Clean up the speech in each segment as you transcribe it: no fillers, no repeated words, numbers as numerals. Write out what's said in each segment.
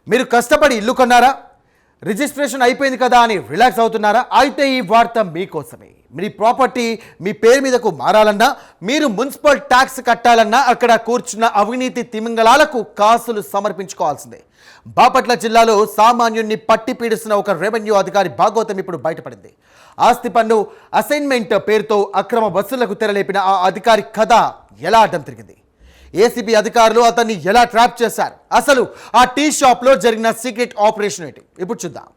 మీరు కష్టపడి ఇల్లు కొన్నారా? రిజిస్ట్రేషన్ అయిపోయింది కదా అని రిలాక్స్ అవుతున్నారా? అయితే ఈ వార్త మీకోసమే. మీ ప్రాపర్టీ మీ పేరు మీదకు మారాలన్నా, మీరు మున్సిపల్ ట్యాక్స్ కట్టాలన్నా అక్కడ కూర్చున్న అవినీతి తిమింగళాలకు కాసులు సమర్పించుకోవాల్సిందే. బాపట్ల జిల్లాలో సామాన్యుణ్ణి పట్టి పీడిస్తున్న ఒక రెవెన్యూ అధికారి భాగోతం ఇప్పుడు బయటపడింది. ఆస్తి పన్ను అసైన్మెంట్ పేరుతో అక్రమ వసూళ్లకు తెరలేపిన ఆ అధికారి కథ ఎలా అడ్డం తిరిగింది? ఏసీబీ అధికారులు అతన్ని ఎలా ట్రాప్ చేశారు? అసలు ఆ టీ షాప్లో జరిగిన సీక్రెట్ ఆపరేషన్ ఏంటి? ఇప్పుడు చూద్దాం.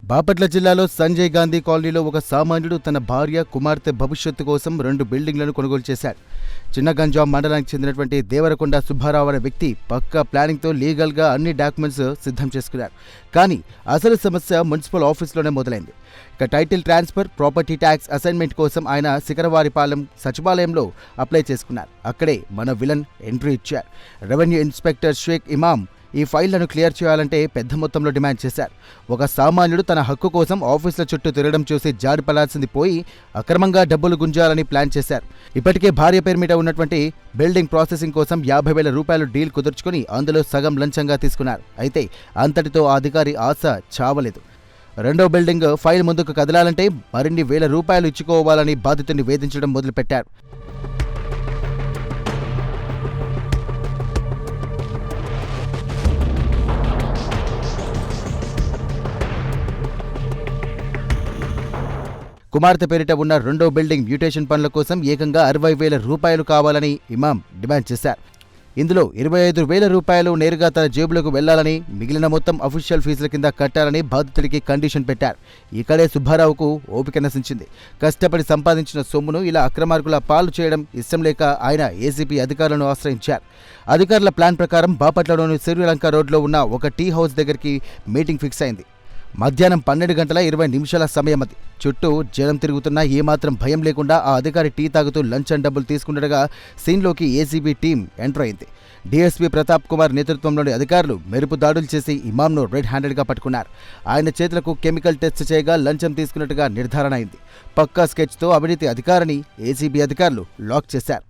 బాపట్ల జిల్లాలో సంజయ్ గాంధీ కాలనీలో ఒక సామాన్యుడు తన భార్య కుమార్తె భవిష్యత్తు కోసం 2 బిల్డింగ్లను కొనుగోలు చేశాడు. చిన్నగంజాం మండలానికి చెందినటువంటి దేవరకొండ సుబ్బారావు అనే వ్యక్తి పక్కా ప్లానింగ్తో లీగల్గా అన్ని డాక్యుమెంట్స్ సిద్ధం చేసుకున్నారు. కానీ అసలు సమస్య మున్సిపల్ ఆఫీస్లోనే మొదలైంది. ఇక title transfer, property tax assignment కోసం ఆయన శిఖరవారిపాలెం సచివాలయంలో అప్లై చేసుకున్నారు. అక్కడే మన విలన్ ఎంట్రీ ఇచ్చారు. రెవెన్యూ ఇన్స్పెక్టర్ షేక్ ఇమాం ఈ ఫైళ్లను క్లియర్ చేయాలంటే పెద్ద మొత్తంలో డిమాండ్ చేశారు. ఒక సామాన్యుడు తన హక్కు కోసం ఆఫీసుల చుట్టూ తిరగడం చూసి జారిపడాల్సింది పోయి అక్రమంగా డబ్బులు గుంజాలని ప్లాన్ చేశారు. ఇప్పటికే భార్య పేరు మీద ఉన్నటువంటి బిల్డింగ్ ప్రాసెసింగ్ కోసం 50,000 రూపాయలు డీల్ కుదుర్చుకుని అందులో సగం లంచంగా తీసుకున్నారు. అయితే అంతటితో ఆ అధికారి ఆశ చావలేదు. 2వ బిల్డింగ్ ఫైల్ ముందుకు కదలాలంటే మరిన్ని వేల రూపాయలు ఇచ్చుకోవాలని బాధితుడిని వేధించడం మొదలుపెట్టారు. కుమార్తె పేరిట ఉన్న 2వ బిల్డింగ్ మ్యూటేషన్ పనుల కోసం ఏకంగా 60,000 రూపాయలు కావాలని ఇమాం డిమాండ్ చేశారు. ఇందులో 25,000 రూపాయలు నేరుగా తన జేబులకు వెళ్లాలని, మిగిలిన మొత్తం అఫీషియల్ ఫీజుల కింద కట్టాలని బాధితుడికి కండిషన్ పెట్టారు. ఇక్కడే సుబ్బారావుకు ఓపిక నశించింది. కష్టపడి సంపాదించిన సొమ్మును ఇలా అక్రమార్కుల పాలు చేయడం ఇష్టం లేక ఆయన ఏసీబీ అధికారులను ఆశ్రయించారు. అధికారుల ప్లాన్ ప్రకారం బాపట్లలోని శ్రీలంక రోడ్లో ఉన్న ఒక టీ హౌస్ దగ్గరికి మీటింగ్ ఫిక్స్ అయింది. మధ్యాహ్నం 12:20 సమయం అది. చుట్టూ జనం తిరుగుతున్నా ఏమాత్రం భయం లేకుండా ఆ అధికారి టీ తాగుతూ లంచం డబ్బులు తీసుకుండగా సీన్లోకి ఏసీబీ టీం ఎంటర్ అయింది. డీఎస్పీ ప్రతాప్ కుమార్ నేతృత్వంలోని అధికారులు మెరుపు దాడులు చేసి ఇమాంను రెడ్ హ్యాండెడ్గా పట్టుకున్నారు. ఆయన చేతులకు కెమికల్ టెస్ట్ చేయగా లంచం తీసుకున్నట్టుగా నిర్ధారణ అయింది. పక్కా స్కెచ్తో అవినీతి అధికారిని ఏసీబీ అధికారులు లాక్ చేశారు.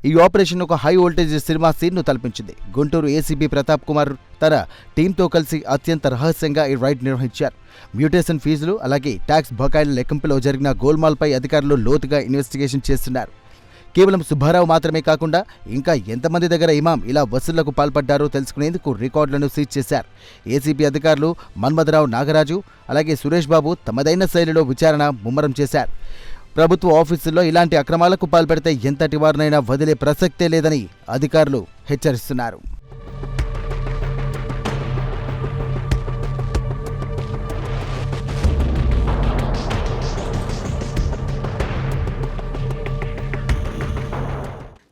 ఈ ఆపరేషన్ ఒక హై వోల్టేజ్ సినిమా సీన్ను తలపించింది. గుంటూరు ఏసీబీ ప్రతాప్ కుమార్ తన టీంతో కలిసి అత్యంత రహస్యంగా ఈ రైడ్ నిర్వహించారు. మ్యూటేషన్ ఫీజులు అలాగే ట్యాక్స్ బకాయిల లెక్కింపులో జరిగిన గోల్మాల్పై అధికారులు లోతుగా ఇన్వెస్టిగేషన్ చేస్తున్నారు. కేవలం సుబ్బారావు మాత్రమే కాకుండా ఇంకా ఎంతమంది దగ్గర ఇమాం ఇలా వసూళ్లకు పాల్పడ్డారో తెలుసుకునేందుకు రికార్డులను సీజ్ చేశారు. ఏసీబీ అధికారులు మన్మథరావు నాగరాజు అలాగే సురేష్ బాబు తమదైన శైలిలో విచారణ ముమ్మరం చేశారు. ప్రభుత్వ ఆఫీసుల్లో ఇలాంటి అక్రమాలకు పాల్పడితే ఎంతటి వారినైనా వదిలే ప్రసక్తే లేదని అధికారులు హెచ్చరిస్తున్నారు.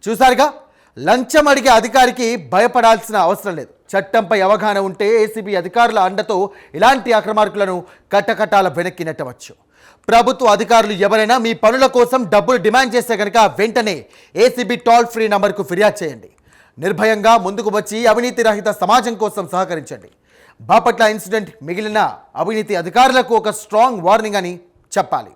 చూసారుగా, లంచం అడిగే అధికారికి భయపడాల్సిన అవసరం లేదు. చట్టంపై అవగాహన ఉంటే ఏసీబీ అధికారుల అండతో ఇలాంటి అక్రమార్కులను కట్టకట్టాల వెనక్కి నెట్టవచ్చు. ప్రభుత్వ అధికారులు ఎవరైనా మీ పనుల కోసం డబ్బులు డిమాండ్ చేస్తే కనుక వెంటనే ఏసీబీ టోల్ ఫ్రీ నంబర్కు ఫిర్యాదు చేయండి. నిర్భయంగా ముందుకు వచ్చి అవినీతి రహిత సమాజం కోసం సహకరించండి. బాపట్ల ఇన్సిడెంట్ మిగిలిన అవినీతి అధికారులకు ఒక స్ట్రాంగ్ వార్నింగ్ అని చెప్పాలి.